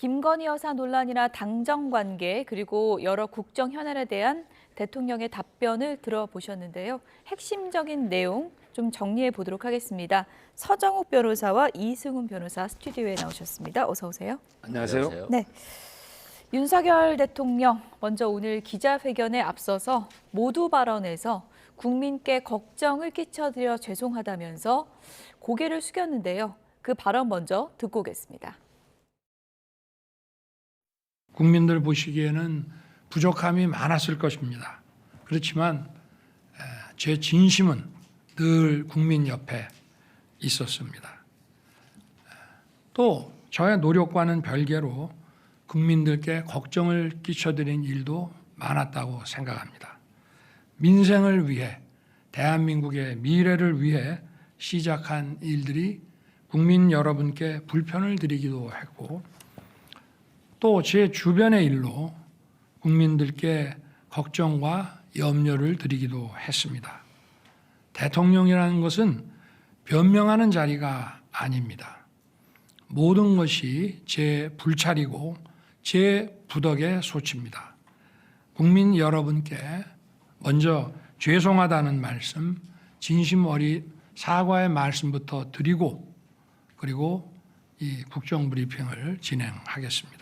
김건희 여사 논란이나 당정 관계 그리고 여러 국정 현안에 대한 대통령의 답변을 들어보셨는데요. 핵심적인 내용 좀 정리해 보도록 하겠습니다. 서정욱 변호사와 이승훈 변호사 스튜디오에 나오셨습니다. 어서 오세요. 안녕하세요. 네. 윤석열 대통령 먼저 오늘 기자회견에 앞서서 모두 발언에서 국민께 걱정을 끼쳐드려 죄송하다면서 고개를 숙였는데요. 그 발언 먼저 듣고 오겠습니다. 국민들 보시기에는 부족함이 많았을 것입니다. 그렇지만 제 진심은 늘 국민 옆에 있었습니다. 또 저의 노력과는 별개로 국민들께 걱정을 끼쳐드린 일도 많았다고 생각합니다. 민생을 위해, 대한민국의 미래를 위해 시작한 일들이 국민 여러분께 불편을 드리기도 했고 또 제 주변의 일로 국민들께 걱정과 염려를 드리기도 했습니다. 대통령이라는 것은 변명하는 자리가 아닙니다. 모든 것이 제 불찰이고 제 부덕의 소치입니다. 국민 여러분께 먼저 죄송하다는 말씀, 진심 어린 사과의 말씀부터 드리고 그리고 이 국정브리핑을 진행하겠습니다.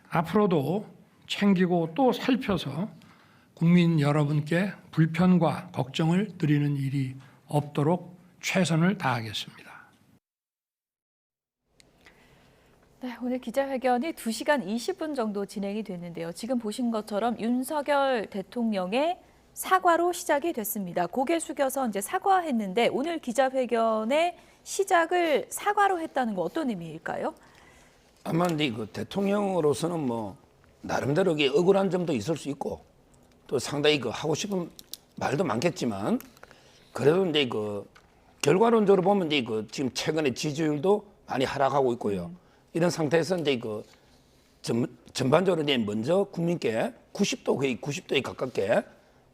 앞으로도 챙기고 또 살펴서 국민 여러분께 불편과 걱정을 드리는 일이 없도록 최선을 다하겠습니다. 네, 오늘 기자회견이 2시간 20분 정도 진행이 됐는데요. 지금 보신 것처럼 윤석열 대통령의 사과로 시작이 됐습니다. 고개 숙여서 이제 사과했는데 오늘 기자회견의 시작을 사과로 했다는 거 어떤 의미일까요? 아마 근데 그 대통령으로서는 뭐 나름대로 억울한 점도 있을 수 있고 또 상당히 그 하고 싶은 말도 많겠지만 그래도 이제 그 결과론적으로 보면 이제 그 지금 최근에 지지율도 많이 하락하고 있고요. 이런 상태에서 이제 그 전반적으로 이제 먼저 국민께 90도 거의 90도에 가깝게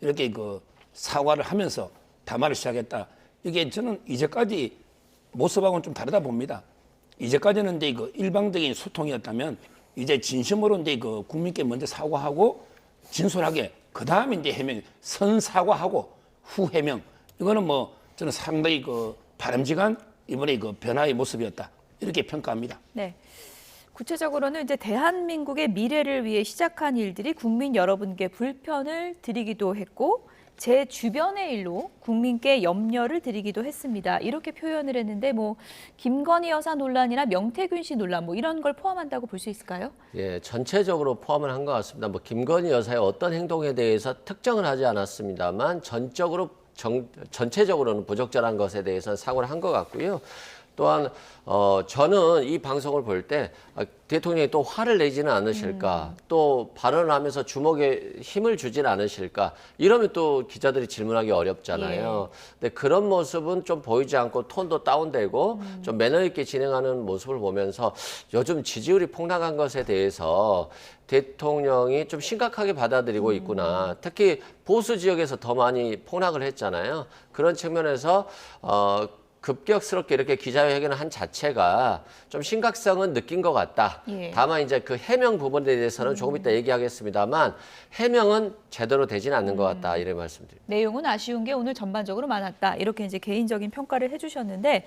이렇게 그 사과를 하면서 담화를 시작했다. 이게 저는 이제까지 모습하고는 좀 다르다 봅니다. 이제까지는 이제 그 일방적인 소통이었다면 이제 진심으로 이제 그 국민께 먼저 사과하고 진솔하게 그 다음에 이제 해명, 선 사과하고 후 해명. 이거는 뭐 저는 상당히 그 바람직한 이번에 그 변화의 모습이었다 이렇게 평가합니다. 네. 구체적으로는 이제 대한민국의 미래를 위해 시작한 일들이 국민 여러분께 불편을 드리기도 했고 제 주변의 일로 국민께 염려를 드리기도 했습니다. 이렇게 표현을 했는데 뭐 김건희 여사 논란이나 명태균 씨 논란 뭐 이런 걸 포함한다고 볼 수 있을까요? 예, 전체적으로 포함을 한 것 같습니다. 뭐 김건희 여사의 어떤 행동에 대해서 특정은 하지 않았습니다만 전체적으로는 부적절한 것에 대해서는 사과를 한 것 같고요. 또한 저는 이 방송을 볼 때 대통령이 또 화를 내지는 않으실까, 또 발언을 하면서 주먹에 힘을 주지는 않으실까, 이러면 또 기자들이 질문하기 어렵잖아요. 근데 그런 모습은 좀 보이지 않고 톤도 다운되고 좀 매너 있게 진행하는 모습을 보면서 요즘 지지율이 폭락한 것에 대해서 대통령이 좀 심각하게 받아들이고 있구나. 특히 보수 지역에서 더 많이 폭락을 했잖아요. 그런 측면에서 급격스럽게 이렇게 기자회견을 한 자체가 좀 심각성은 느낀 것 같다. 다만 이제 그 해명 부분에 대해서는 조금 이따 얘기하겠습니다만 해명은 제대로 되지는 않는 것 같다. 이런 말씀드립니다. 내용은 아쉬운 게 오늘 전반적으로 많았다. 이렇게 이제 개인적인 평가를 해주셨는데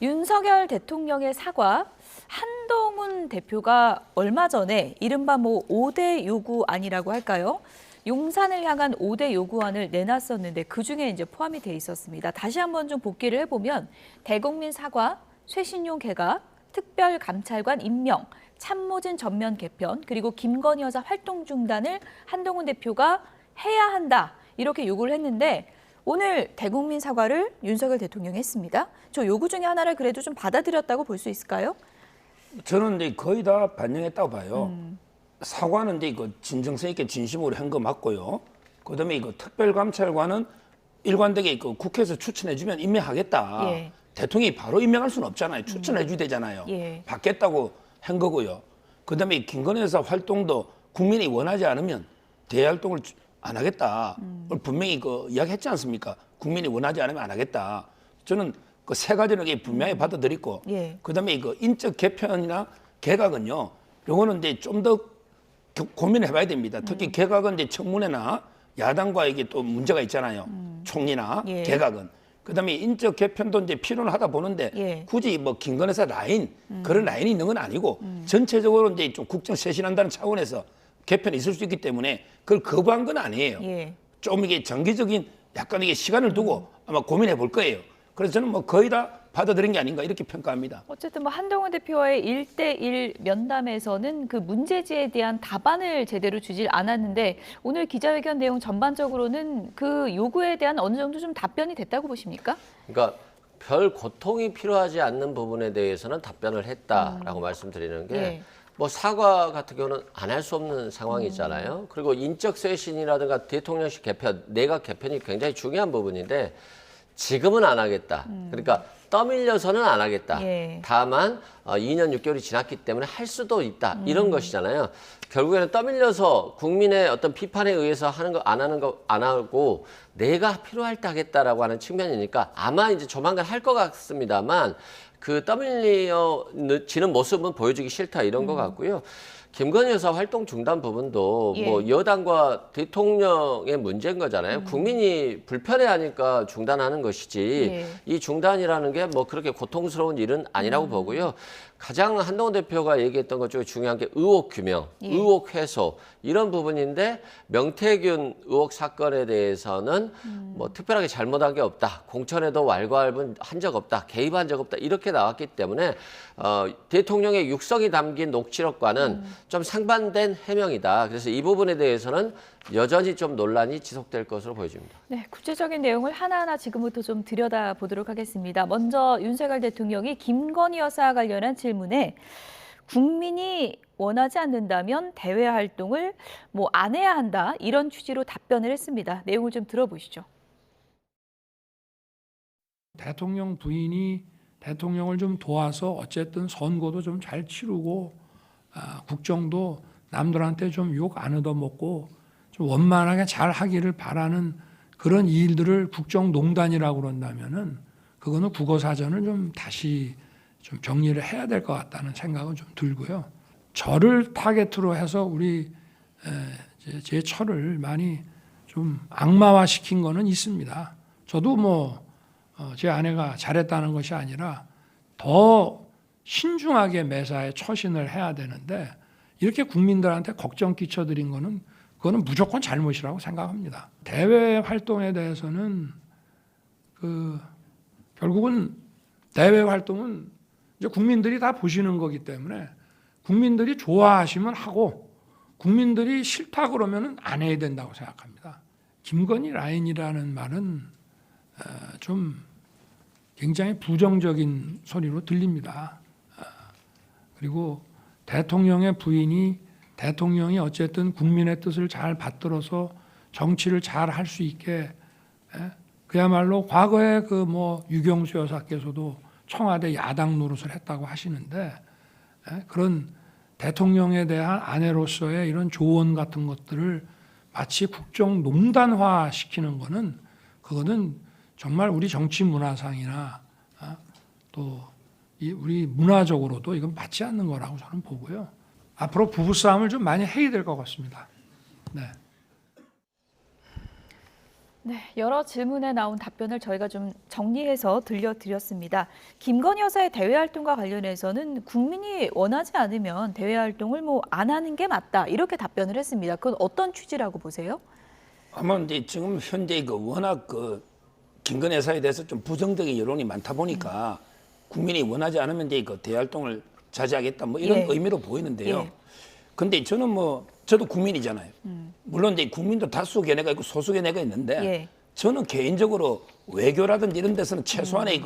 윤석열 대통령의 사과, 한동훈 대표가 얼마 전에 이른바 뭐 5대 요구안이라고 할까요? 용산을 향한 5대 요구안을 내놨었는데 그중에 이제 포함이 돼 있었습니다. 다시 한번 좀 복기를 해보면 대국민 사과, 쇄신용 개각, 특별감찰관 임명, 참모진 전면 개편, 그리고 김건희 여사 활동 중단을 한동훈 대표가 해야 한다. 이렇게 요구를 했는데 오늘 대국민 사과를 윤석열 대통령이 했습니다. 저 요구 중에 하나를 그래도 좀 받아들였다고 볼 수 있을까요? 저는 이제 거의 다 반영했다고 봐요. 사과는 이제 그 진정성 있게 진심으로 한 거 맞고요. 그다음에 이거 특별감찰관은 일관되게 그 국회에서 추천해주면 임명하겠다. 대통령이 바로 임명할 수는 없잖아요. 추천해줘야 되잖아요. 받겠다고 한 거고요. 그다음에 김건희 여사 활동도 국민이 원하지 않으면 대외 활동을 안 하겠다. 오늘 분명히 그 이야기했지 않습니까? 국민이 원하지 않으면 안 하겠다. 저는 그 세 가지는 이게 분명히 받아들이고, 예. 그다음에 그 인적 개편이나 개각은요. 요거는 이제 좀 더 고민해봐야 됩니다. 특히 개각은 이제 청문회나 야당과 이게 또 문제가 있잖아요. 총리나 예. 개각은. 그다음에 인적 개편도 이제 필요는 하다 보는데 예. 굳이 뭐 김건희사 라인 그런 라인이 있는 건 아니고 전체적으로 이제 좀 국정 쇄신한다는 차원에서 개편이 있을 수 있기 때문에 그걸 거부한 건 아니에요. 예. 좀 이게 정기적인 약간 이게 시간을 두고 아마 고민해 볼 거예요. 그래서 저는 뭐 거의 다 받아들인 게 아닌가 이렇게 평가합니다. 어쨌든 뭐 한동훈 대표와의 1대1 면담에서는 그 문제지에 대한 답안을 제대로 주질 않았는데 오늘 기자회견 내용 전반적으로는 그 요구에 대한 어느 정도 좀 답변이 됐다고 보십니까? 그러니까 별 고통이 필요하지 않는 부분에 대해서는 답변을 했다라고 말씀드리는 게 예. 뭐 사과 같은 경우는 안 할 수 없는 상황이잖아요. 그리고 인적 쇄신이라든가 대통령실 개편, 내각 개편이 굉장히 중요한 부분인데 지금은 안 하겠다. 그러니까 떠밀려서는 안 하겠다. 예. 다만 2년 6개월이 지났기 때문에 할 수도 있다. 이런 것이잖아요. 결국에는 떠밀려서 국민의 어떤 비판에 의해서 하는 거 안 하는 거 안 하고 내가 필요할 때 하겠다라고 하는 측면이니까 아마 이제 조만간 할 것 같습니다만 그 떠밀려지는 모습은 보여주기 싫다 이런 것 같고요. 김건희 여사 활동 중단 부분도 예. 뭐 여당과 대통령의 문제인 거잖아요. 국민이 불편해하니까 중단하는 것이지 예. 이 중단이라는 게 뭐 그렇게 고통스러운 일은 아니라고 보고요. 가장 한동훈 대표가 얘기했던 것 중에 중요한 게 의혹 규명, 예. 의혹 해소 이런 부분인데 명태균 의혹 사건에 대해서는 뭐 특별하게 잘못한 게 없다. 공천에도 왈가왈부한 적 없다. 개입한 적 없다. 이렇게 나왔기 때문에 대통령의 육성이 담긴 녹취록과는 좀 상반된 해명이다. 그래서 이 부분에 대해서는 여전히 좀 논란이 지속될 것으로 보여집니다. 네, 구체적인 내용을 하나하나 지금부터 좀 들여다보도록 하겠습니다. 먼저 윤석열 대통령이 김건희 여사 관련한 질문에 국민이 원하지 않는다면 대외 활동을 뭐 안 해야 한다 이런 취지로 답변을 했습니다. 내용을 좀 들어보시죠. 대통령 부인이 대통령을 좀 도와서 어쨌든 선거도 좀 잘 치르고 국정도 남들한테 좀 욕 안 얻어먹고 좀 원만하게 잘 하기를 바라는 그런 일들을 국정농단이라고 그런다면은 그거는 국어사전을 좀 다시 좀 정리를 해야 될 것 같다는 생각은 좀 들고요. 저를 타겟으로 해서 우리 제 처를 많이 좀 악마화시킨 거는 있습니다. 저도 뭐 제 아내가 잘했다는 것이 아니라 더 신중하게 매사에 처신을 해야 되는데 이렇게 국민들한테 걱정 끼쳐드린 거는 그거는 무조건 잘못이라고 생각합니다. 대외 활동에 대해서는 결국은 대외 활동은 이제 국민들이 다 보시는 거기 때문에 국민들이 좋아하시면 하고 국민들이 싫다 그러면은 안 해야 된다고 생각합니다. 김건희 라인이라는 말은 좀 굉장히 부정적인 소리로 들립니다. 그리고 대통령의 부인이 대통령이 어쨌든 국민의 뜻을 잘 받들어서 정치를 잘 할 수 있게 그야말로 과거에 그 뭐 유경수 여사께서도 청와대 야당 노릇을 했다고 하시는데 그런 대통령에 대한 아내로서의 이런 조언 같은 것들을 마치 국정농단화 시키는 거는 그거는 정말 우리 정치 문화상이나 또 우리 문화적으로도 이건 맞지 않는 거라고 저는 보고요. 앞으로 부부싸움을 좀 많이 해야 될 것 같습니다. 네. 네, 여러 질문에 나온 답변을 저희가 좀 정리해서 들려드렸습니다. 김건희 여사의 대외 활동과 관련해서는 국민이 원하지 않으면 대외 활동을 뭐 안 하는 게 맞다 이렇게 답변을 했습니다. 그건 어떤 취지라고 보세요? 아마 이제 지금 현재 워낙 김건희 여사에 대해서 좀 부정적인 여론이 많다 보니까 국민이 원하지 않으면 이제 대활동을 자제하겠다 뭐 이런 예. 의미로 보이는데요. 예. 근데 저는 저도 국민이잖아요. 물론 이제 국민도 다수 견해가 있고 소수 견해가 있는데 예. 저는 개인적으로 외교라든지 이런 데서는 최소한의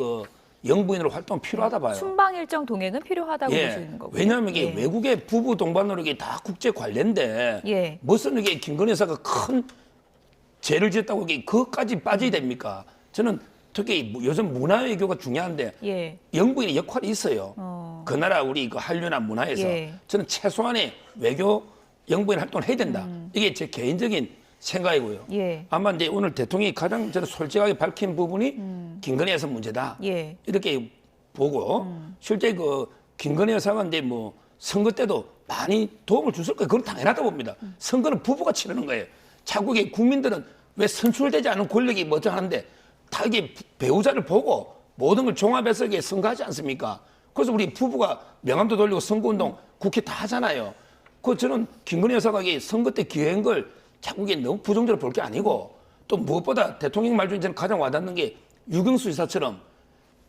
영부인으로 활동 필요하다 봐요. 순방 일정 동행은 필요하다고 보시는 거고요. 왜냐하면 이게 예. 외국의 부부 동반으로 이게 다 국제 관련데 예. 무슨 이게 김건희 여사가 큰 죄를 지었다고 이게 그것까지 빠져야 됩니까? 저는 특히 요즘 문화 외교가 중요한데 예. 영부인의 역할이 있어요. 그 나라 우리 한류나 문화에서 예. 저는 최소한의 외교 영부인 활동을 해야 된다. 이게 제 개인적인 생각이고요. 예. 아마 이제 오늘 대통령이 가장 저는 솔직하게 밝힌 부분이 김건희에서 문제다. 예. 이렇게 보고 실제 그 김건희 여사가 이제 뭐 선거 때도 많이 도움을 줬을 거예요. 그건 당연하다 봅니다. 선거는 부부가 치르는 거예요. 자꾸 이게 국민들은 왜 선출되지 않은 권력이 먼저 하는데 다 이게 배우자를 보고 모든 걸 종합해서 이게 선거하지 않습니까? 그래서 우리 부부가 명함도 돌리고 선거운동 국회 다 하잖아요. 그 저는 김건희 여사가 이게 선거 때 기여한 걸 자꾸 이게 너무 부정적으로 볼 게 아니고 또 무엇보다 대통령 말 중에 저는 가장 와닿는 게 유경수 이사처럼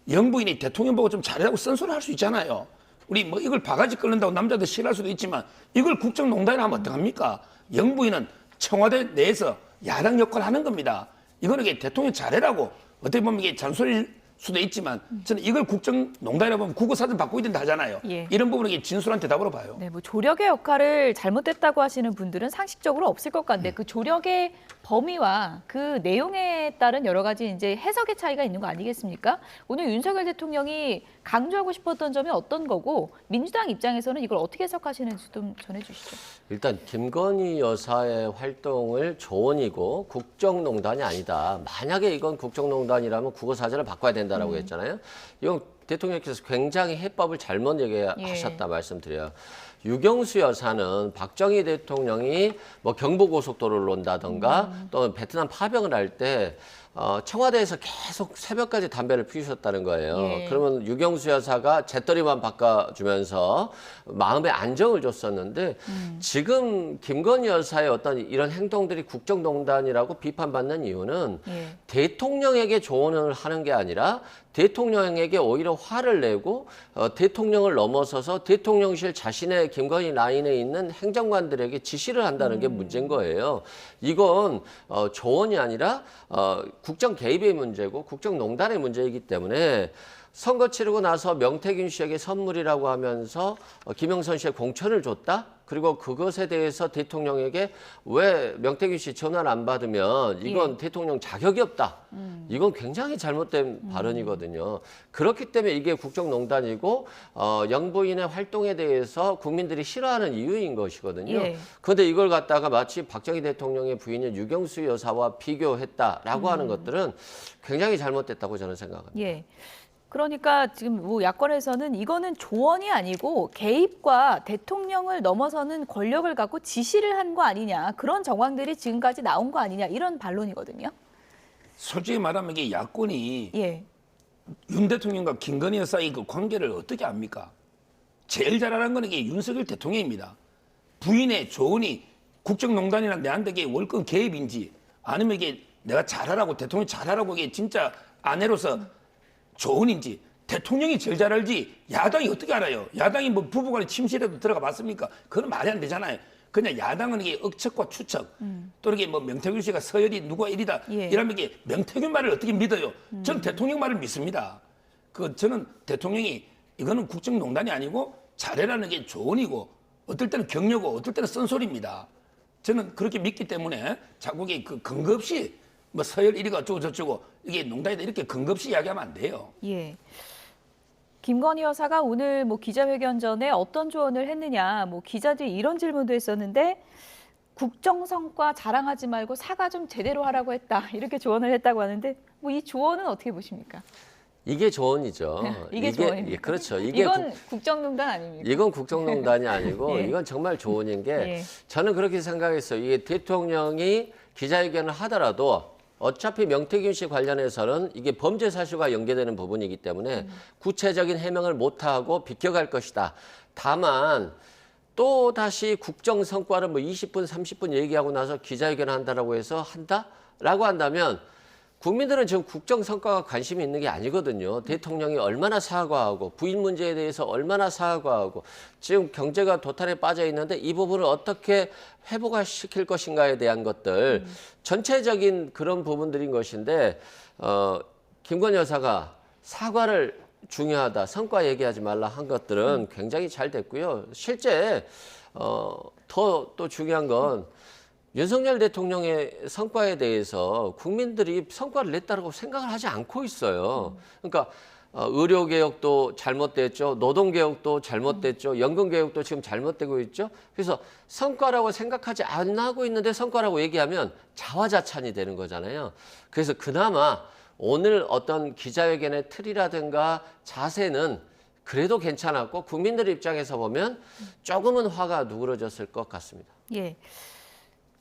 영부인이 대통령 보고 좀 잘하라고 쓴소리 할 수 있잖아요. 우리 뭐 이걸 바가지 끓는다고 남자들 싫어할 수도 있지만 이걸 국정농단이라 하면 어떡합니까? 영부인은 청와대 내에서 야당 역할을 하는 겁니다. 이거는 이게 대통령 잘해라고 어떻게 보면 이게 잔소리일 수도 있지만 저는 이걸 국정농단이라고 하면 국어사전 바꾸야 된다 하잖아요. 예. 이런 부분은 이게 진솔한 대답으로 봐요. 네, 뭐 조력의 역할을 잘못됐다고 하시는 분들은 상식적으로 없을 것 같은데 그 조력의 범위와 그 내용에 따른 여러 가지 이제 해석의 차이가 있는 거 아니겠습니까? 오늘 윤석열 대통령이 강조하고 싶었던 점이 어떤 거고 민주당 입장에서는 이걸 어떻게 해석하시는지 좀 전해주시죠. 일단 김건희 여사의 활동을 조언이고 국정농단이 아니다. 만약에 이건 국정농단이라면 국어사전을 바꿔야 된다라고 했잖아요. 이건 대통령께서 굉장히 해법을 잘못 얘기하셨다 말씀드려요. 유경수 여사는 박정희 대통령이 뭐 경부고속도로를 논다던가 또 베트남 파병을 할 때 청와대에서 계속 새벽까지 담배를 피우셨다는 거예요. 예. 그러면 유경수 여사가 재떨이만 바꿔주면서 마음의 안정을 줬었는데 지금 김건희 여사의 어떤 이런 행동들이 국정농단이라고 비판받는 이유는 예. 대통령에게 조언을 하는 게 아니라 대통령에게 오히려 화를 내고 대통령을 넘어서서 대통령실 자신의 김건희 라인에 있는 행정관들에게 지시를 한다는 게 문제인 거예요. 이건 조언이 아니라 국정 개입의 문제고 국정농단의 문제이기 때문에 선거 치르고 나서 명태균 씨에게 선물이라고 하면서 김영선 씨의 공천을 줬다? 그리고 그것에 대해서 대통령에게 왜 명태균 씨 전화를 안 받으면 이건 대통령 자격이 없다. 이건 굉장히 잘못된 발언이거든요. 그렇기 때문에 이게 국정농단이고 영부인의 활동에 대해서 국민들이 싫어하는 이유인 것이거든요. 예. 그런데 이걸 갖다가 마치 박정희 대통령의 부인인 유경수 여사와 비교했다라고 하는 것들은 굉장히 잘못됐다고 저는 생각합니다. 예. 그러니까 지금 뭐 야권에서는 이거는 조언이 아니고 개입과 대통령을 넘어서는 권력을 갖고 지시를 한 거 아니냐. 그런 정황들이 지금까지 나온 거 아니냐. 이런 반론이거든요. 솔직히 말하면 이게 야권이 예. 윤 대통령과 김건희 여사의 그 관계를 어떻게 압니까? 제일 잘 아는 건 이게 윤석열 대통령입니다. 부인의 조언이 국정농단이나 내한테 이게 월권 개입인지 아니면 이게 내가 잘하라고 대통령 잘하라고 이게 진짜 아내로서 조언인지 대통령이 제일 잘 알지 야당이 어떻게 알아요? 야당이 뭐 부부간에 침실에도 들어가 봤습니까? 그건 말이 안 되잖아요. 그냥 야당은 이게 억측과 추측 또 이렇게 뭐 명태균 씨가 서열이 누가 이리다 예. 이러면 이게 명태균 말을 어떻게 믿어요? 저는 대통령 말을 믿습니다. 저는 대통령이 이거는 국정농단이 아니고 잘해라는 게 조언이고 어떨 때는 격려고 어떨 때는 쓴소리입니다. 저는 그렇게 믿기 때문에 자꾸 이게 그 근거 없이 뭐 서열 1위가 어쩌고 저쩌고 이게 농단이다 이렇게 근거 없이 이야기하면 안 돼요. 예. 김건희 여사가 오늘 뭐 기자회견 전에 어떤 조언을 했느냐, 뭐 기자들이 이런 질문도 했었는데 국정 성과 자랑하지 말고 사과 좀 제대로 하라고 했다 이렇게 조언을 했다고 하는데 뭐 이 조언은 어떻게 보십니까? 이게 조언이죠. 이게 조언입니까? 예, 그렇죠. 이게 이건 국정농단 아닙니까? 이건 국정농단이 아니고 예. 이건 정말 조언인 게 예. 저는 그렇게 생각했어요. 이게 대통령이 기자회견을 하더라도 어차피 명태균 씨 관련해서는 이게 범죄 사실과 연계되는 부분이기 때문에 구체적인 해명을 못하고 비껴갈 것이다. 다만 또 다시 국정 성과를 뭐 20분, 30분 얘기하고 나서 기자회견을 한다라고 해서 한다라고 한다면 국민들은 지금 국정 성과가 관심이 있는 게 아니거든요. 대통령이 얼마나 사과하고 부인 문제에 대해서 얼마나 사과하고 지금 경제가 도탄에 빠져 있는데 이 부분을 어떻게 회복시킬 것인가에 대한 것들 전체적인 그런 부분들인 것인데 김건희 여사가 사과를 중요하다, 성과 얘기하지 말라 한 것들은 굉장히 잘 됐고요. 실제 더 또 중요한 건 윤석열 대통령의 성과에 대해서 국민들이 성과를 냈다고 생각을 하지 않고 있어요. 그러니까 의료개혁도 잘못됐죠. 노동개혁도 잘못됐죠. 연금개혁도 지금 잘못되고 있죠. 그래서 성과라고 생각하지 안 하고 있는데 성과라고 얘기하면 자화자찬이 되는 거잖아요. 그래서 그나마 오늘 어떤 기자회견의 틀이라든가 자세는 그래도 괜찮았고 국민들 입장에서 보면 조금은 화가 누그러졌을 것 같습니다. 예.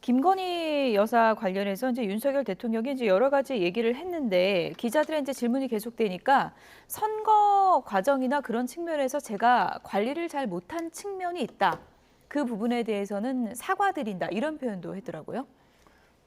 김건희 여사 관련해서 이제 윤석열 대통령이 이제 여러 가지 얘기를 했는데 기자들의 이제 질문이 계속되니까 선거 과정이나 그런 측면에서 제가 관리를 잘 못한 측면이 있다. 그 부분에 대해서는 사과드린다. 이런 표현도 했더라고요.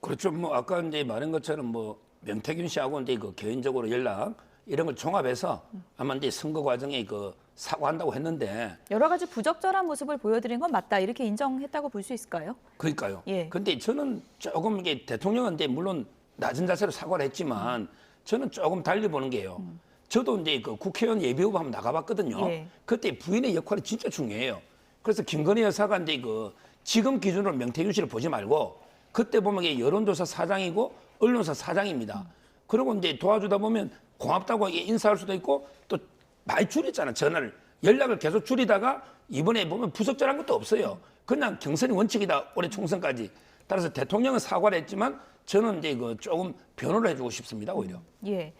그렇죠. 뭐 아까 이제 말한 것처럼 뭐 명태균 씨하고 이제 그 개인적으로 연락 이런 걸 종합해서 아마 이제 선거 과정에 그 사과한다고 했는데 여러 가지 부적절한 모습을 보여드린 건 맞다. 이렇게 인정했다고 볼 수 있을까요? 그러니까요. 예. 근데 저는 조금 이게 대통령은 이제 물론 낮은 자세로 사과를 했지만 저는 조금 달리 보는 게요. 저도 이제 그 국회의원 예비후보 한번 나가봤거든요. 예. 그때 부인의 역할이 진짜 중요해요. 그래서 김건희 여사가 이제 그 지금 기준으로 명태균 씨를 보지 말고 그때 보면 이게 여론조사 사장이고 언론사 사장입니다. 그리고 이제 도와주다 보면 고맙다고 인사할 수도 있고 또 많이 줄였잖아. 전화를 연락을 계속 줄이다가 이번에 보면 부적절한 것도 없어요. 그냥 경선이 원칙이다. 올해 총선까지. 따라서 대통령은 사과를 했지만 저는 이제 그 조금 변호를 해주고 싶습니다. 오히려. 예.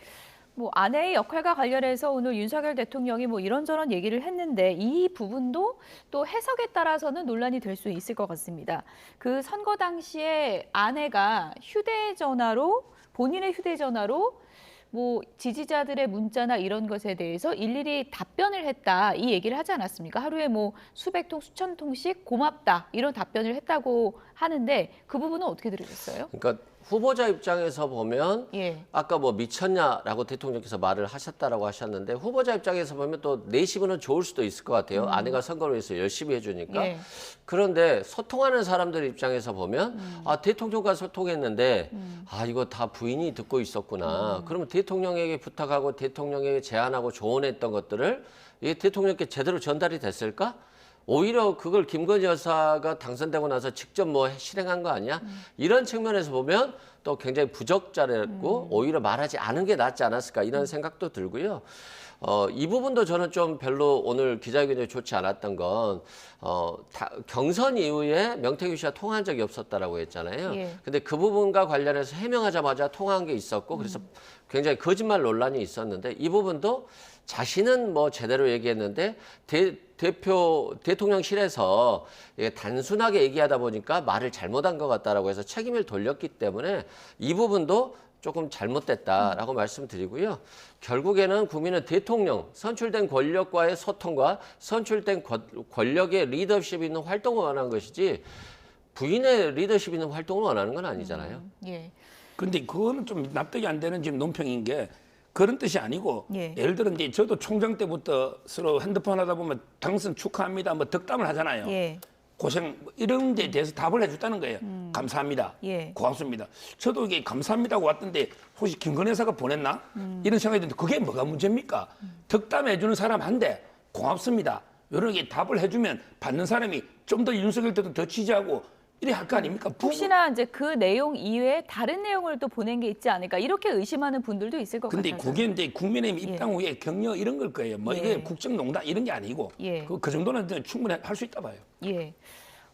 뭐 아내의 역할과 관련해서 오늘 윤석열 대통령이 뭐 이런저런 얘기를 했는데 이 부분도 또 해석에 따라서는 논란이 될 수 있을 것 같습니다. 그 선거 당시에 아내가 휴대전화로 본인의 휴대전화로 뭐 지지자들의 문자나 이런 것에 대해서 일일이 답변을 했다 이 얘기를 하지 않았습니까? 하루에 뭐 수백 통, 수천 통씩 고맙다 이런 답변을 했다고 하는데 그 부분은 어떻게 들으셨어요? 그러니까 후보자 입장에서 보면 예. 아까 뭐 미쳤냐라고 대통령께서 말을 하셨다라고 하셨는데 후보자 입장에서 보면 또 내심은 좋을 수도 있을 것 같아요. 아내가 선거를 위해서 열심히 해주니까. 예. 그런데 소통하는 사람들 입장에서 보면 아 대통령과 소통했는데 아 이거 다 부인이 듣고 있었구나. 그러면 대통령에게 부탁하고 대통령에게 제안하고 조언했던 것들을 이 대통령께 제대로 전달이 됐을까? 오히려 그걸 김건희 여사가 당선되고 나서 직접 뭐 실행한 거 아니야? 이런 측면에서 보면 또 굉장히 부적절했고 오히려 말하지 않은 게 낫지 않았을까 이런 생각도 들고요. 이 부분도 저는 좀 별로 오늘 기자회견에 좋지 않았던 건 경선 이후에 명태균 씨와 통화한 적이 없었다라고 했잖아요. 예. 근데 그 부분과 관련해서 해명하자마자 통화한 게 있었고 그래서 굉장히 거짓말 논란이 있었는데 이 부분도 자신은 뭐 제대로 얘기했는데 대통령실에서 단순하게 얘기하다 보니까 말을 잘못한 것 같다라고 해서 책임을 돌렸기 때문에 이 부분도 조금 잘못됐다라고 말씀드리고요. 결국에는 국민은 대통령, 선출된 권력과의 소통과 선출된 권력의 리더십 있는 활동을 원하는 것이지 부인의 리더십 있는 활동을 원하는 건 아니잖아요. 예. 근데 그거는 좀 납득이 안 되는 지금 논평인 게 그런 뜻이 아니고 예. 예를 들어 이제 저도 총장 때부터 서로 핸드폰 하다 보면 당선 축하합니다 뭐 덕담을 하잖아요. 예. 고생 뭐 이런 데에 대해서 답을 해줬다는 거예요. 감사합니다. 예. 고맙습니다. 저도 이게 감사합니다고 왔던데 혹시 김건희 여사가 보냈나? 이런 생각이 드는데 그게 뭐가 문제입니까? 덕담해주는 사람 한데 고맙습니다. 이런 게 답을 해주면 받는 사람이 좀 더 윤석열 때도 더 지지하고 이래 할 거 아닙니까? 혹시나 이제 그 내용 이외에 다른 내용을 또 보낸 게 있지 않을까 이렇게 의심하는 분들도 있을 것 근데 같아요. 그게 이제 국민의힘 입당 후에 격려 이런 걸 거예요. 뭐 예. 이게 국정농단 이런 게 아니고 예. 그 정도는 충분히 할 수 있다 봐요. 예.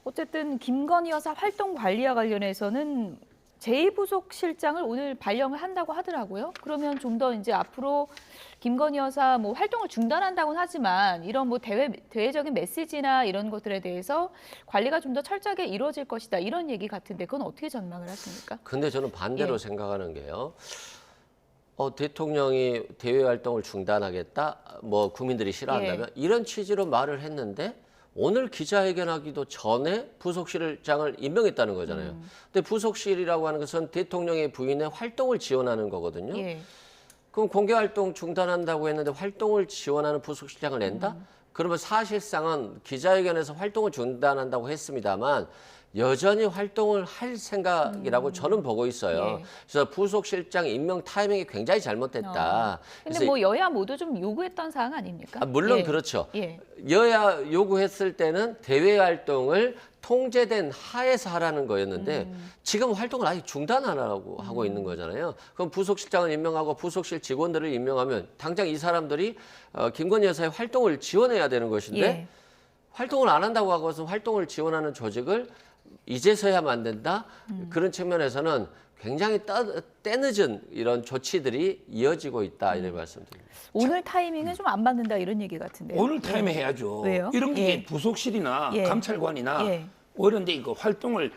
어쨌든 김건희 여사 활동 관리와 관련해서는 제2부속실장을 오늘 발령을 한다고 하더라고요. 그러면 좀 더 이제 앞으로 김건희 여사 뭐 활동을 중단한다고는 하지만 이런 뭐 대외적인 메시지나 이런 것들에 대해서 관리가 좀 더 철저하게 이루어질 것이다. 이런 얘기 같은데 그건 어떻게 전망을 하십니까? 근데 저는 반대로 예. 생각하는 게요. 대통령이 대외 활동을 중단하겠다, 뭐 국민들이 싫어한다면 이런 취지로 말을 했는데 오늘 기자회견하기도 전에 부속실장을 임명했다는 거잖아요. 근데 부속실이라고 하는 것은 대통령의 부인의 활동을 지원하는 거거든요. 예. 그럼 공개 활동 중단한다고 했는데 활동을 지원하는 부속실장을 낸다? 그러면 사실상은 기자회견에서 활동을 중단한다고 했습니다만 여전히 활동을 할 생각이라고 저는 보고 있어요. 예. 그래서 부속실장 임명 타이밍이 굉장히 잘못됐다. 근데 그래서 뭐 여야 모두 좀 요구했던 사항 아닙니까? 물론 예. 그렇죠. 예. 여야 요구했을 때는 대외 활동을 통제된 하에서 하라는 거였는데 지금 활동을 아예 중단하라고 하고 있는 거잖아요. 그럼 부속실장을 임명하고 부속실 직원들을 임명하면 당장 이 사람들이 김건희 여사의 활동을 지원해야 되는 것인데 예. 활동을 안 한다고 하고서 활동을 지원하는 조직을 이제서야 만든다. 그런 측면에서는 굉장히 때늦은 이런 조치들이 이어지고 있다 이런 말씀드립니다. 오늘 타이밍은 좀 안 맞는다 이런 얘기 같은데요. 오늘 타임에 해야죠. 왜요? 이런 게 예. 부속실이나 예. 감찰관이나 예. 이런 데 이거 활동을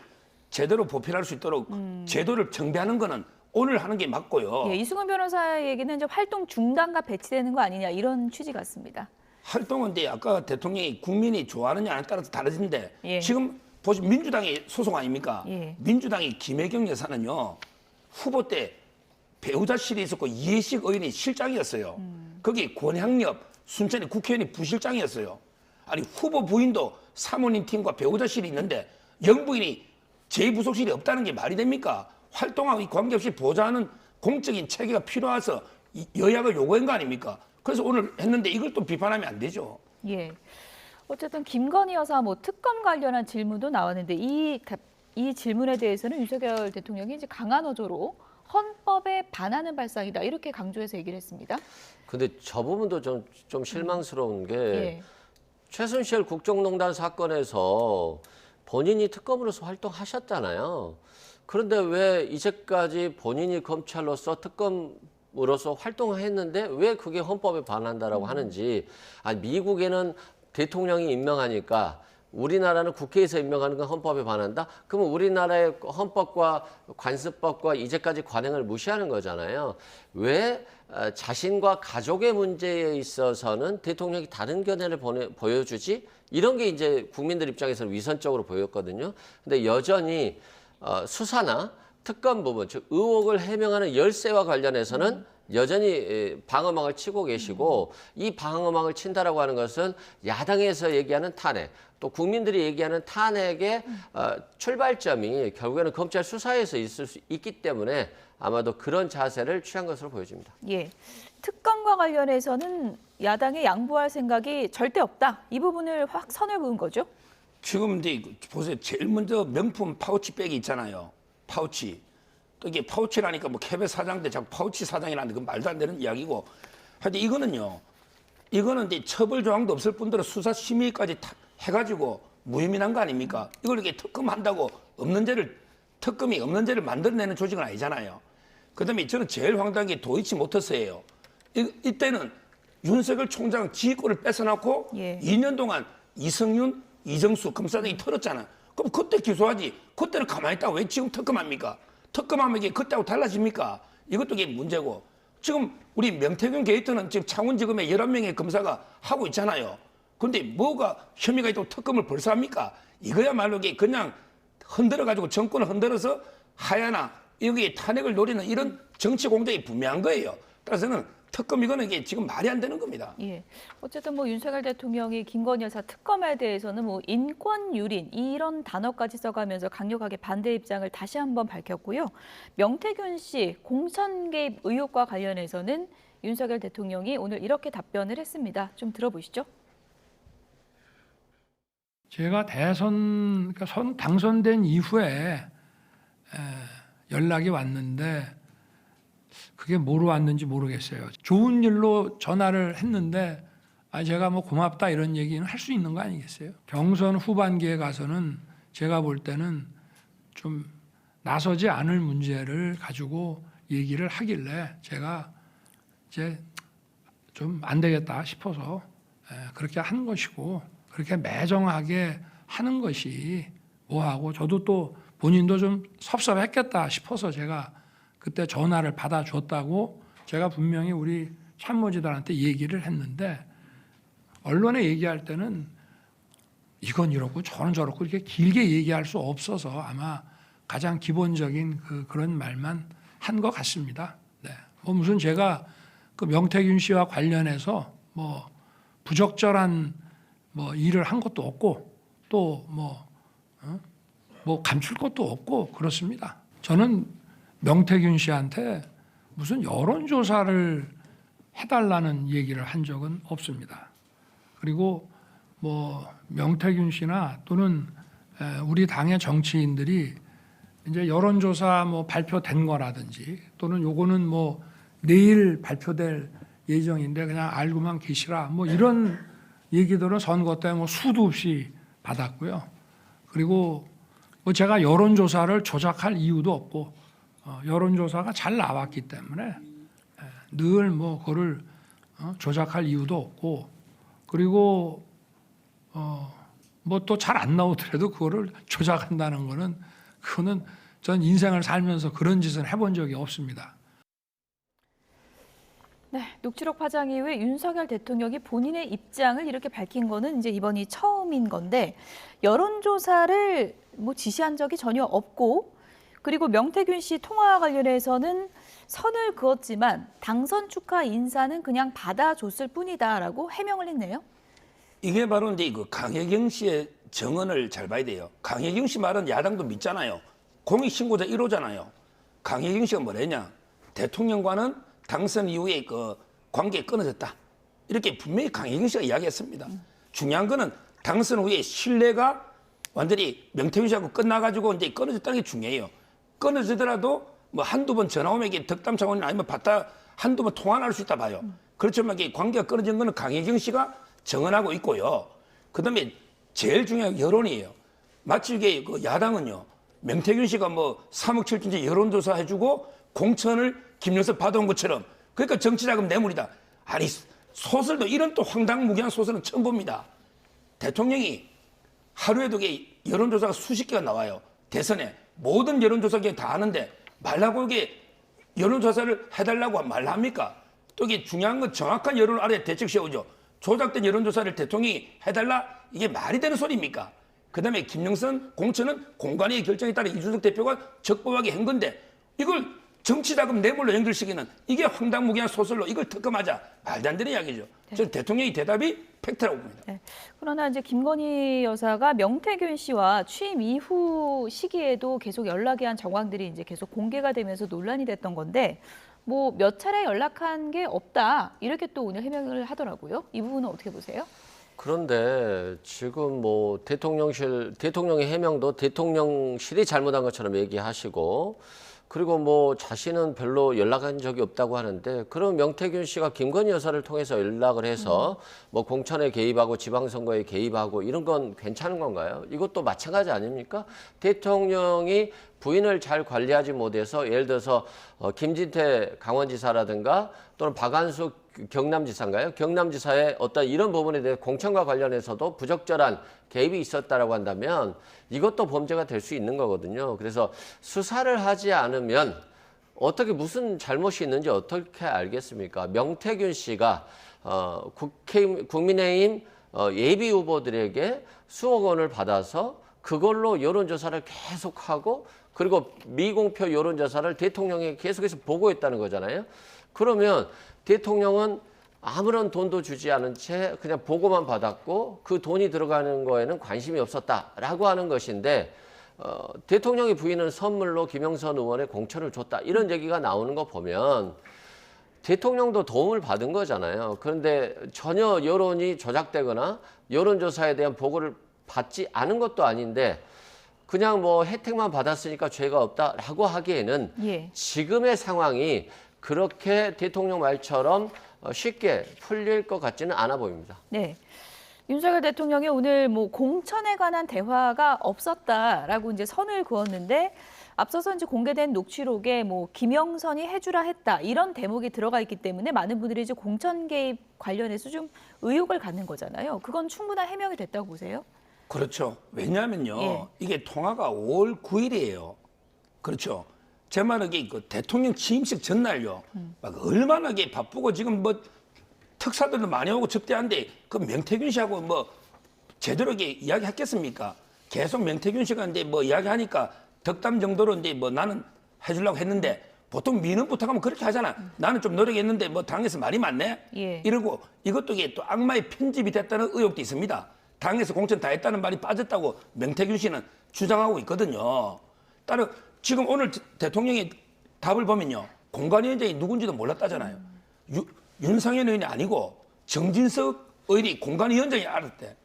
제대로 보필할 수 있도록 제도를 정비하는 거는 오늘 하는 게 맞고요. 예, 이승훈 변호사 얘기는 이제 활동 중단과 배치되는 거 아니냐 이런 취지 같습니다. 활동은 이제 아까 대통령이 국민이 좋아하느냐에 따라서 다르진데 예. 지금 보시면 민주당의 소속 아닙니까? 예. 민주당의 김혜경 여사는요 후보 때 배우자실이 있었고 이해식 의원이 실장이었어요. 거기 권향엽 순천의 국회의원이 부실장이었어요. 아니 후보 부인도 사모님 팀과 배우자실이 있는데 영부인이 제2부속실이 없다는 게 말이 됩니까? 활동하고 관계없이 보좌하는 공적인 체계가 필요해서 여야가 요구한 거 아닙니까? 그래서 오늘 했는데 이걸 또 비판하면 안 되죠. 예. 어쨌든 김건희 여사 뭐 특검 관련한 질문도 나왔는데 이 질문에 대해서는 윤석열 대통령이 이제 강한 어조로 헌법에 반하는 발상이다 이렇게 강조해서 얘기를 했습니다. 근데 저 부분도 좀 실망스러운 게 예. 최순실 국정농단 사건에서 본인이 특검으로서 활동하셨잖아요. 그런데 왜 이제까지 본인이 검찰로서 특검으로서 활동했는데 왜 그게 헌법에 반한다라고 하는지. 아니, 미국에는 대통령이 임명하니까 우리나라는 국회에서 임명하는 건 헌법에 반한다? 그러면 우리나라의 헌법과 관습법과 이제까지 관행을 무시하는 거잖아요. 왜 자신과 가족의 문제에 있어서는 대통령이 다른 견해를 보여주지? 이런 게 이제 국민들 입장에서는 위선적으로 보였거든요. 근데 여전히 수사나 특검 부분, 즉 의혹을 해명하는 열쇠와 관련해서는 여전히 방어막을 치고 계시고 이 방어막을 친다라고 하는 것은 야당에서 얘기하는 탄핵, 또 국민들이 얘기하는 탄핵의 출발점이 결국에는 검찰 수사에서 있을 수 있기 때문에 아마도 그런 자세를 취한 것으로 보여집니다. 예. 특검과 관련해서는 야당에 양보할 생각이 절대 없다. 이 부분을 확 선을 그은 거죠. 지금 이제 보세요. 제일 먼저 명품 파우치백이 있잖아요. 파우치. 또 이게 파우치라니까 뭐 캐베 사장인데 자꾸 파우치 사장이라는데 그건 말도 안 되는 이야기고. 하여튼 이거는 이제 처벌 조항도 없을 뿐더러 수사 심의까지 해가지고 무혐의한 거 아닙니까? 이걸 이렇게 특검한다고 특검이 없는 죄를 만들어내는 조직은 아니잖아요. 그다음에 저는 제일 황당한 게 도이치모터스예요. 이때는 윤석열 총장 지휘권을 뺏어놓고 예. 2년 동안 이성윤, 이정수 검사장이 털었잖아. 그럼 그때 기소하지. 그때는 가만히 있다가 왜 지금 특검합니까? 특검하면 이게 그때하고 달라집니까? 이것도 이게 문제고. 지금 우리 명태균 게이트는 지금 창원지검에 11명의 검사가 하고 있잖아요. 그런데 뭐가 혐의가 있다고 특검을 벌써 합니까? 이거야말로 이게 그냥 흔들어가지고 정권을 흔들어서 하야나 여기에 탄핵을 노리는 이런 정치 공작이 분명한 거예요. 따라서는 특검 이거는 이게 지금 말이 안 되는 겁니다. 예. 어쨌든 뭐 윤석열 대통령이 김건희 여사 특검에 대해서는 뭐 인권 유린 이런 단어까지 써가면서 강력하게 반대 입장을 다시 한번 밝혔고요. 명태균 씨 공천 개입 의혹과 관련해서는 윤석열 대통령이 오늘 이렇게 답변을 했습니다. 좀 들어보시죠. 제가 그러니까 당선된 이후에 연락이 왔는데 그게 뭐로 왔는지 모르겠어요. 좋은 일로 전화를 했는데 제가 뭐 고맙다 이런 얘기는 할 수 있는 거 아니겠어요? 경선 후반기에 가서는 제가 볼 때는 좀 나서지 않을 문제를 가지고 얘기를 하길래 제가 이제 좀 안 되겠다 싶어서 그렇게 하는 것이고, 그렇게 매정하게 하는 것이 뭐하고, 저도 또 본인도 좀 섭섭했겠다 싶어서 제가 그때 전화를 받아줬다고 제가 분명히 우리 참모진들한테 얘기를 했는데, 언론에 얘기할 때는 이건 이렇고 저는 저렇고 이렇게 길게 얘기할 수 없어서 아마 가장 기본적인 그런 말만 한 것 같습니다. 네. 뭐 무슨 제가 그 명태균 씨와 관련해서 뭐 부적절한 뭐 일을 한 것도 없고, 또 뭐 뭐 감출 것도 없고 그렇습니다. 저는 명태균 씨한테 무슨 여론조사를 해달라는 얘기를 한 적은 없습니다. 그리고 뭐 명태균 씨나 또는 우리 당의 정치인들이 이제 여론조사 뭐 발표된 거라든지 또는 요거는 뭐 내일 발표될 예정인데 그냥 알고만 계시라 뭐 이런 얘기들은 선거 때 뭐 수도 없이 받았고요. 그리고 뭐 제가 여론조사를 조작할 이유도 없고 여론조사가 잘 나왔기 때문에 늘 뭐 그거를 조작할 이유도 없고 그리고 뭐 또 잘 안 나오더라도 그거를 조작한다는 거는 그거는 전 인생을 살면서 그런 짓은 해본 적이 없습니다. 네, 녹취록 파장 이후에 윤석열 대통령이 본인의 입장을 이렇게 밝힌 거는 이제 이번이 처음인 건데 여론조사를 뭐 지시한 적이 전혀 없고 그리고 명태균 씨 통화와 관련해서는 선을 그었지만 당선 축하 인사는 그냥 받아줬을 뿐이다라고 해명을 했네요. 이게 바로 이제 그 강혜경 씨의 정언을 잘 봐야 돼요. 강혜경 씨 말은 야당도 믿잖아요. 공익신고자 1호잖아요. 강혜경 씨가 뭐랬냐? 대통령과는 당선 이후에 그 관계 끊어졌다. 이렇게 분명히 강혜경 씨가 이야기했습니다. 중요한 거는 당선 후에 신뢰가 완전히 명태균 씨하고 끝나가지고 이제 끊어졌다는 게 중요해요. 끊어지더라도 뭐 한두 번 전화 오면 이게 덕담 차원이나 아니면 받다 한두 번 통화를 할 수 있다 봐요. 그렇지만 이게 관계가 끊어진 거는 강혜경 씨가 정언하고 있고요. 그다음에 제일 중요한 여론이에요. 마치 이게 그 야당은요. 명태균 씨가 뭐 3억 7천째 여론조사 해주고 공천을 김영석 받아온 것처럼 그러니까 정치자금 뇌물이다. 아니 소설도 이런 또 황당무계한 소설은 처음 봅니다. 대통령이 하루에도 여론조사가 수십 개가 나와요. 대선에 모든 여론조사기에 다 하는데 말라고 이게 여론조사를 해달라고 말합니까? 또 이게 중요한 건 정확한 여론 아래 대책 세우죠. 조작된 여론조사를 대통령이 해달라? 이게 말이 되는 소리입니까? 그 다음에 김영선 공천은 공관위의 결정에 따라 이준석 대표가 적법하게 한 건데 이걸 정치자금 뇌물로 연결시키는 이게 황당무계한 소설로 이걸 특검하자 말도 안 되는 이야기죠. 네. 저는 대통령의 대답이 팩트라고 봅니다. 네. 그러나 이제 김건희 여사가 명태균 씨와 취임 이후 시기에도 계속 연락이 한 정황들이 이제 계속 공개가 되면서 논란이 됐던 건데 뭐 몇 차례 연락한 게 없다 이렇게 또 오늘 해명을 하더라고요. 이 부분은 어떻게 보세요? 그런데 지금 뭐 대통령의 해명도 대통령실이 잘못한 것처럼 얘기하시고 그리고 뭐 자신은 별로 연락한 적이 없다고 하는데 그럼 명태균 씨가 김건희 여사를 통해서 연락을 해서 뭐 공천에 개입하고 지방선거에 개입하고 이런 건 괜찮은 건가요? 이것도 마찬가지 아닙니까? 대통령이 부인을 잘 관리하지 못해서 예를 들어서 김진태 강원지사라든가 또는 박한숙 경남지사인가요? 경남지사의 어떤 이런 부분에 대해 공천과 관련해서도 부적절한 개입이 있었다라고 한다면 이것도 범죄가 될 수 있는 거거든요. 그래서 수사를 하지 않으면 어떻게 무슨 잘못이 있는지 어떻게 알겠습니까? 명태균 씨가 국민의힘 예비 후보들에게 수억 원을 받아서 그걸로 여론조사를 계속하고 그리고 미공표 여론조사를 대통령에게 계속해서 보고했다는 거잖아요. 그러면 대통령은 아무런 돈도 주지 않은 채 그냥 보고만 받았고 그 돈이 들어가는 거에는 관심이 없었다라고 하는 것인데 대통령이 부인은 선물로 김영선 의원의 공천을 줬다 이런 얘기가 나오는 거 보면 대통령도 도움을 받은 거잖아요. 그런데 전혀 여론이 조작되거나 여론조사에 대한 보고를 받지 않은 것도 아닌데 그냥 뭐 혜택만 받았으니까 죄가 없다라고 하기에는 예. 지금의 상황이 그렇게 대통령 말처럼 쉽게 풀릴 것 같지는 않아 보입니다. 네. 윤석열 대통령이 오늘 뭐 공천에 관한 대화가 없었다라고 이제 선을 그었는데 앞서서 이제 공개된 녹취록에 뭐 김영선이 해주라 했다 이런 대목이 들어가 있기 때문에 많은 분들이 이제 공천 개입 관련해서 좀 의혹을 갖는 거잖아요. 그건 충분한 해명이 됐다고 보세요? 그렇죠. 왜냐하면요. 예. 이게 통화가 5월 9일이에요. 그렇죠. 제 말은 이게 그 대통령 취임식 전날요. 막 얼마나 이게 바쁘고 지금 뭐 특사들도 많이 오고 접대한데 그 명태균 씨하고 뭐 제대로 이게 이야기했겠습니까? 계속 명태균 씨가 이제 뭐 이야기하니까 덕담 정도로 이제 뭐 나는 해주려고 했는데 보통 미는 부탁하면 그렇게 하잖아. 나는 좀 노력했는데 뭐 당에서 말이 많네. 예. 이러고 이것도 이게 또 악마의 편집이 됐다는 의혹도 있습니다. 당에서 공천 다 했다는 말이 빠졌다고 명태균 씨는 주장하고 있거든요. 따로 지금 오늘 대통령의 답을 보면요. 공관위원장이 누군지도 몰랐다잖아요. 윤상현 의원이 아니고 정진석 의원이 공관위원장이 알았대.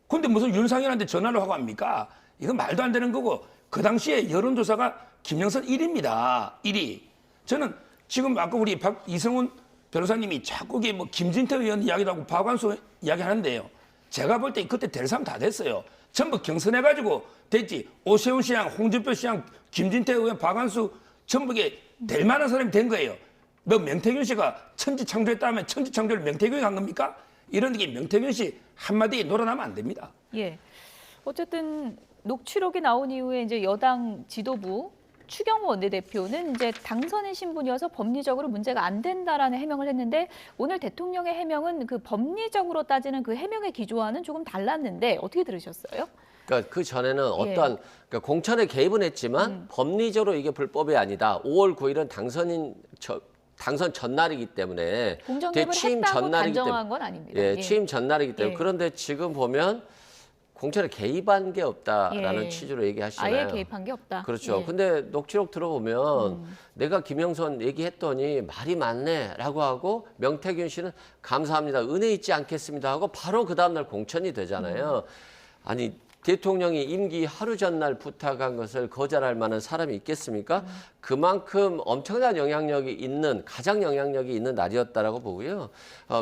근데 무슨 윤상현한테 전화를 하고 합니까? 이건 말도 안 되는 거고 그 당시에 여론조사가 김영선 1위입니다. 1위. 저는 지금 아까 우리 이성훈 변호사님이 자꾸 뭐 김진태 의원 이야기도 하고 박완수 이야기 하는데요. 제가 볼 때 그때 될 사람 다 됐어요. 전부 경선해가지고 됐지. 오세훈 시장, 홍준표 시장, 김진태 의원, 박완수 전부 될 만한 사람이 된 거예요. 뭐 명태균 씨가 천지창조했다면 천지창조를 명태균이 한 겁니까? 이런 게 명태균 씨 한마디에 놀아나면 안 됩니다. 예. 어쨌든 녹취록이 나온 이후에 이제 여당 지도부 추경호 원내대표는 이제 당선인 신분이어서 법리적으로 문제가 안 된다라는 해명을 했는데 오늘 대통령의 해명은 그 법리적으로 따지는 그 해명의 기조와는 조금 달랐는데 어떻게 들으셨어요? 그러니까 그 전에는 어떠한 그러니까 공천에 개입은 했지만 법리적으로 이게 불법이 아니다. 5월 9일은 당선 전날이기 때문에 공정 개입을 했다고 단정한 건 아닙니다. 예, 예. 취임 전날이기 때문에 예. 그런데 지금 보면 공천에 개입한 게 없다라는 예. 취지로 얘기하시잖아요. 아예 개입한 게 없다. 그렇죠. 예. 근데 녹취록 들어보면 내가 김영선 얘기했더니 말이 많네라고 하고 명태균 씨는 감사합니다. 은혜 있지 않겠습니다 하고 바로 그 다음날 공천이 되잖아요. 아니 대통령이 임기 하루 전날 부탁한 것을 거절할 만한 사람이 있겠습니까? 그만큼 엄청난 영향력이 있는 가장 영향력이 있는 날이었다라고 보고요.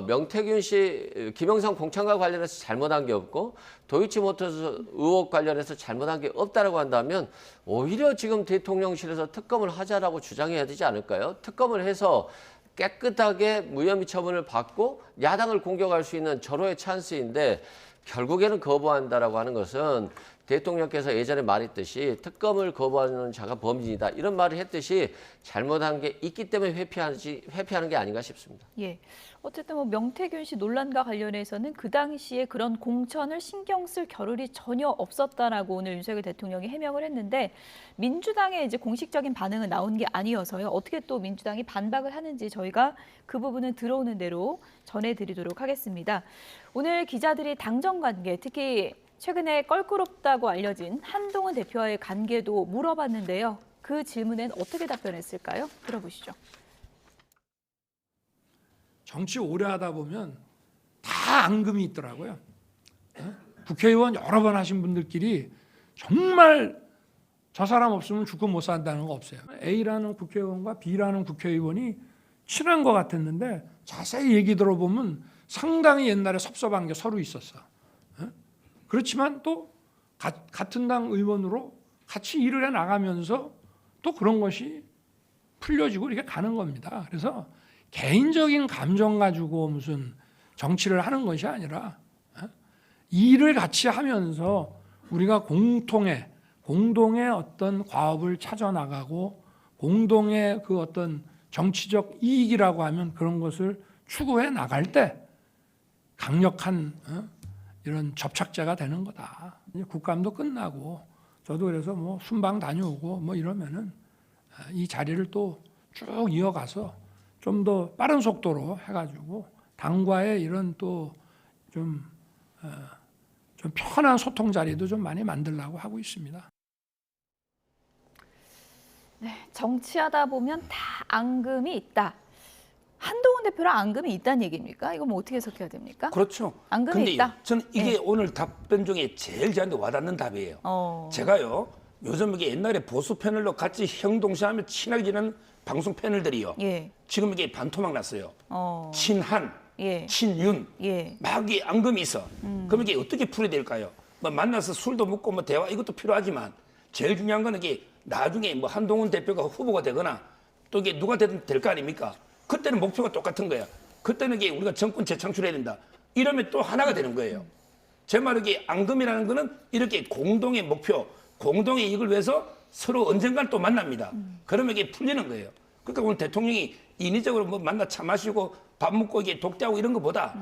명태균 씨, 김영선 공천과 관련해서 잘못한 게 없고 도이치모터스 의혹 관련해서 잘못한 게 없다라고 한다면 오히려 지금 대통령실에서 특검을 하자라고 주장해야 되지 않을까요? 특검을 해서 깨끗하게 무혐의 처분을 받고 야당을 공격할 수 있는 절호의 찬스인데 결국에는 거부한다라고 하는 것은 대통령께서 예전에 말했듯이 특검을 거부하는 자가 범인이다 이런 말을 했듯이 잘못한 게 있기 때문에 회피하는 게 아닌가 싶습니다. 예. 어쨌든 뭐 명태균 씨 논란과 관련해서는 그 당시에 그런 공천을 신경 쓸 겨를이 전혀 없었다라고 오늘 윤석열 대통령이 해명을 했는데 민주당의 이제 공식적인 반응은 나온 게 아니어서요. 어떻게 또 민주당이 반박을 하는지 저희가 그 부분은 들어오는 대로 전해드리도록 하겠습니다. 오늘 기자들이 당정 관계, 특히 최근에 껄끄럽다고 알려진 한동훈 대표와의 관계도 물어봤는데요. 그 질문엔 어떻게 답변했을까요? 들어보시죠. 정치 오래 하다 보면 다 앙금이 있더라고요. 국회의원 여러 번 하신 분들끼리 정말 저 사람 없으면 죽고 못 산다는 거 없어요. A라는 국회의원과 B라는 국회의원이 친한 것 같았는데 자세히 얘기 들어보면 상당히 옛날에 섭섭한 게 서로 있었어. 그렇지만 또 같은 당 의원으로 같이 일을 해 나가면서 또 그런 것이 풀려지고 이렇게 가는 겁니다. 그래서 개인적인 감정 가지고 무슨 정치를 하는 것이 아니라 일을 같이 하면서 우리가 공동의 어떤 과업을 찾아 나가고 공동의 그 어떤 정치적 이익이라고 하면 그런 것을 추구해 나갈 때 강력한 이런 접착제가 되는 거다. 이제 국감도 끝나고 저도 그래서 뭐 순방 다녀오고 뭐 이러면은 이 자리를 또 쭉 이어가서 좀 더 빠른 속도로 해가지고 당과의 이런 또 좀 편한 소통 자리도 좀 많이 만들려고 하고 있습니다. 네, 정치하다 보면 다 앙금이 있다. 한동훈 대표랑 앙금이 있다는 얘기입니까? 이거 뭐 어떻게 해석해야 됩니까? 그렇죠. 앙금이 근데 있다. 저는 이게 네. 오늘 답변 중에 제일 저한테 와닿는 답이에요. 제가요 요즘 이게 옛날에 보수 패널로 같이 형동시하며 친하게 지내는 방송 패널들이요. 예. 지금 이게 반토막 났어요. 어. 친한, 예. 친윤, 예. 막 이게 앙금이 있어. 그럼 이게 어떻게 풀어야 될까요? 뭐 만나서 술도 먹고 뭐 대화 이것도 필요하지만 제일 중요한 거는 이게 나중에 뭐 한동훈 대표가 후보가 되거나 또 이게 누가 되든 될 거 아닙니까? 그때는 목표가 똑같은 거야. 그때는 이게 우리가 정권 재창출해야 된다. 이러면 또 하나가 되는 거예요. 제 말은 이게 앙금이라는 거는 이렇게 공동의 목표, 공동의 이익을 위해서 서로 언젠간 또 만납니다. 그러면 이게 풀리는 거예요. 그러니까 오늘 대통령이 인위적으로 뭐 만나 차 마시고 밥 먹고 이게 독대하고 이런 것보다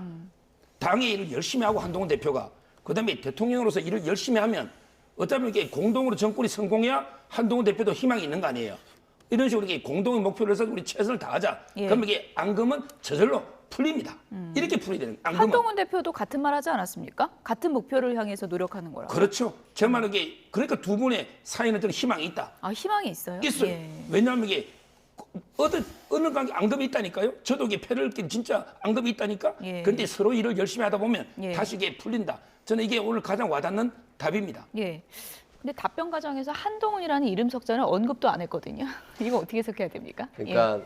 당의 일을 열심히 하고 한동훈 대표가 그다음에 대통령으로서 일을 열심히 하면 어쩌면 이게 공동으로 정권이 성공해야 한동훈 대표도 희망이 있는 거 아니에요. 이런 식으로 이게 공동의 목표를 해서 우리 최선을 다하자. 예. 그러면 이게 앙금은 저절로 풀립니다. 이렇게 풀어야 되는 거예요. 앙금은. 한동훈 대표도 같은 말 하지 않았습니까? 같은 목표를 향해서 노력하는 거라고. 그렇죠. 제 말은 이게 그러니까 두 분의 사이는 저는 희망이 있다. 아, 희망이 있어요? 있어요. 예. 왜냐하면 이게 어느 관계 앙금이 있다니까요. 저도 이게 패를 낀 진짜 앙금이 있다니까. 예. 그런데 서로 일을 열심히 하다 보면 예. 다시 이게 풀린다. 저는 이게 오늘 가장 와닿는 답입니다. 예. 근데 답변 과정에서 한동훈이라는 이름 석자는 언급도 안 했거든요. 이거 어떻게 해석해야 됩니까? 그러니까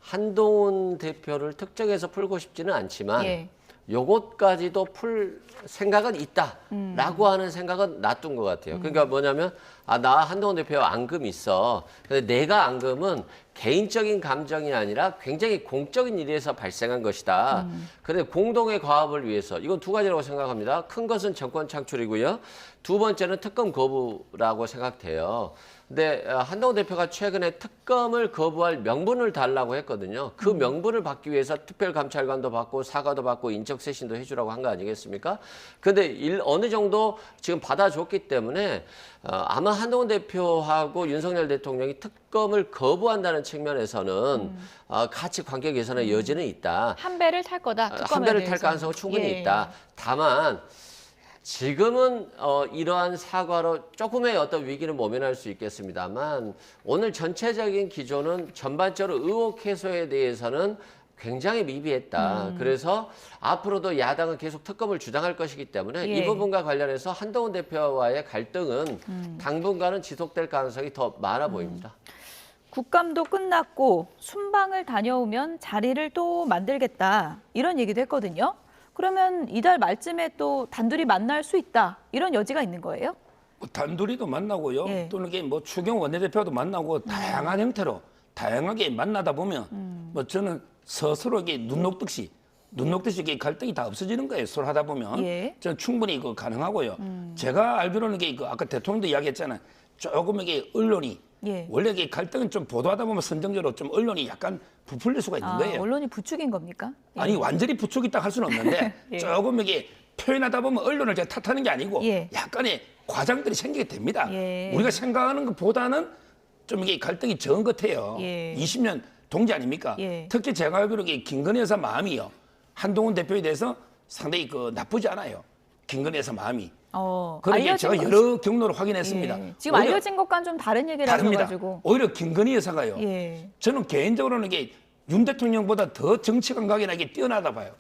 한동훈 대표를 특정해서 풀고 싶지는 않지만 예. 요것까지도 풀 생각은 있다라고 하는 생각은 놔둔 것 같아요. 그러니까 뭐냐면 나 한동훈 대표 앙금 있어. 근데 내가 앙금은 개인적인 감정이 아니라 굉장히 공적인 일에서 발생한 것이다. 그런데 공동의 과업을 위해서 이건 두 가지라고 생각합니다. 큰 것은 정권 창출이고요. 두 번째는 특검 거부라고 생각돼요. 근데 한동훈 대표가 최근에 특검을 거부할 명분을 달라고 했거든요. 그 명분을 받기 위해서 특별감찰관도 받고 사과도 받고 인적쇄신도 해주라고 한 거 아니겠습니까? 근데 어느 정도 지금 받아줬기 때문에 아마 한동훈 대표하고 윤석열 대통령이 특검을 거부한다는 측면에서는 같이 관계 개선의 여지는 있다. 한 배를 탈 거다. 특검에 한 배를 탈 대해서. 가능성은 충분히 예. 있다. 다만 지금은 이러한 사과로 조금의 어떤 위기는 모면할 수 있겠습니다만 오늘 전체적인 기조는 전반적으로 의혹 해소에 대해서는 굉장히 미비했다. 그래서 앞으로도 야당은 계속 특검을 주장할 것이기 때문에 예. 이 부분과 관련해서 한동훈 대표와의 갈등은 당분간은 지속될 가능성이 더 많아 보입니다. 국감도 끝났고 순방을 다녀오면 자리를 또 만들겠다. 이런 얘기도 했거든요. 그러면 이달 말쯤에 또 단둘이 만날 수 있다. 이런 여지가 있는 거예요? 뭐 단둘이도 만나고요. 예. 또는 이게 뭐 추경 원내대표도 만나고 다양한 형태로 다양하게 만나다 보면 뭐 저는 스스로 이게 눈 녹듯이 이게 갈등이 다 없어지는 거예요. 서로 하다 보면 예. 저는 충분히 그 가능하고요. 제가 알기로는 이게 그 아까 대통령도 이야기했잖아요. 조금 이게 언론이 예. 원래 이게 갈등은 좀 보도하다 보면 선정적으로 좀 언론이 약간 부풀릴 수가 있는 거예요. 언론이 부추긴 겁니까? 예. 아니 완전히 부추기 딱 할 수는 없는데 예. 조금 이게 표현하다 보면 언론을 제가 탓하는 게 아니고 예. 약간의 과장들이 생기게 됩니다. 예. 우리가 생각하는 것보다는 좀 이게 갈등이 적은 것 같아요. 예. 20년 동지 아닙니까? 예. 특히 제가 알기로 김건희 여사 마음이요. 한동훈 대표에 대해서 상당히 그 나쁘지 않아요. 김건희 여사 마음이. 그러게 알려진 제가 것- 여러 경로로 확인했습니다. 예. 지금 오히려 알려진 것과는 좀 다른 얘기를 다릅니다. 하셔가지고. 오히려 김건희 여사가요. 예. 저는 개인적으로는 이게 윤 대통령보다 더 정치 감각이나 이게 뛰어나다 봐요.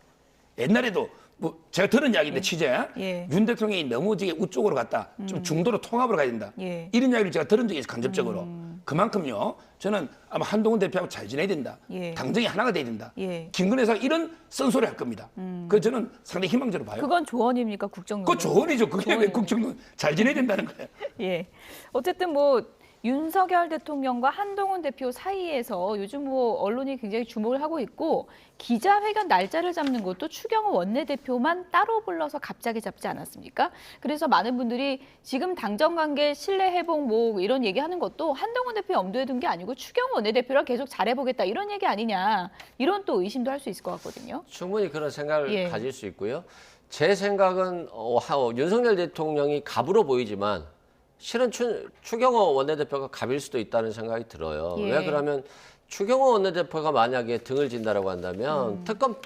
옛날에도 뭐 제가 들은 이야기인데 취재 예. 윤 대통령이 너무 저기 우쪽으로 갔다. 좀 중도로 통합으로 가야 된다. 예. 이런 이야기를 제가 들은 적이 있어요. 간접적으로. 그만큼요. 저는 아마 한동훈 대표하고 잘 지내야 된다. 예. 당정이 하나가 돼야 된다. 예. 김건희 여사가 이런 쓴소리 할 겁니다. 그 저는 상당히 희망적으로 봐요. 그건 조언입니까? 국정농단? 그거 조언이죠. 그게 왜 조언이네. 국정농 잘 지내야 된다는 거예요. 예. 어쨌든 뭐 윤석열 대통령과 한동훈 대표 사이에서 요즘 뭐 언론이 굉장히 주목을 하고 있고 기자회견 날짜를 잡는 것도 추경호 원내대표만 따로 불러서 갑자기 잡지 않았습니까? 그래서 많은 분들이 지금 당정 관계 신뢰 회복 뭐 이런 얘기하는 것도 한동훈 대표 염두에 둔 게 아니고 추경호 원내대표랑 계속 잘해보겠다 이런 얘기 아니냐 이런 또 의심도 할 수 있을 것 같거든요. 충분히 그런 생각을 예. 가질 수 있고요. 제 생각은 윤석열 대통령이 갑으로 보이지만 실은 추경호 원내대표가 갑일 수도 있다는 생각이 들어요. 예. 왜 그러면 추경호 원내대표가 만약에 등을 진다라고 한다면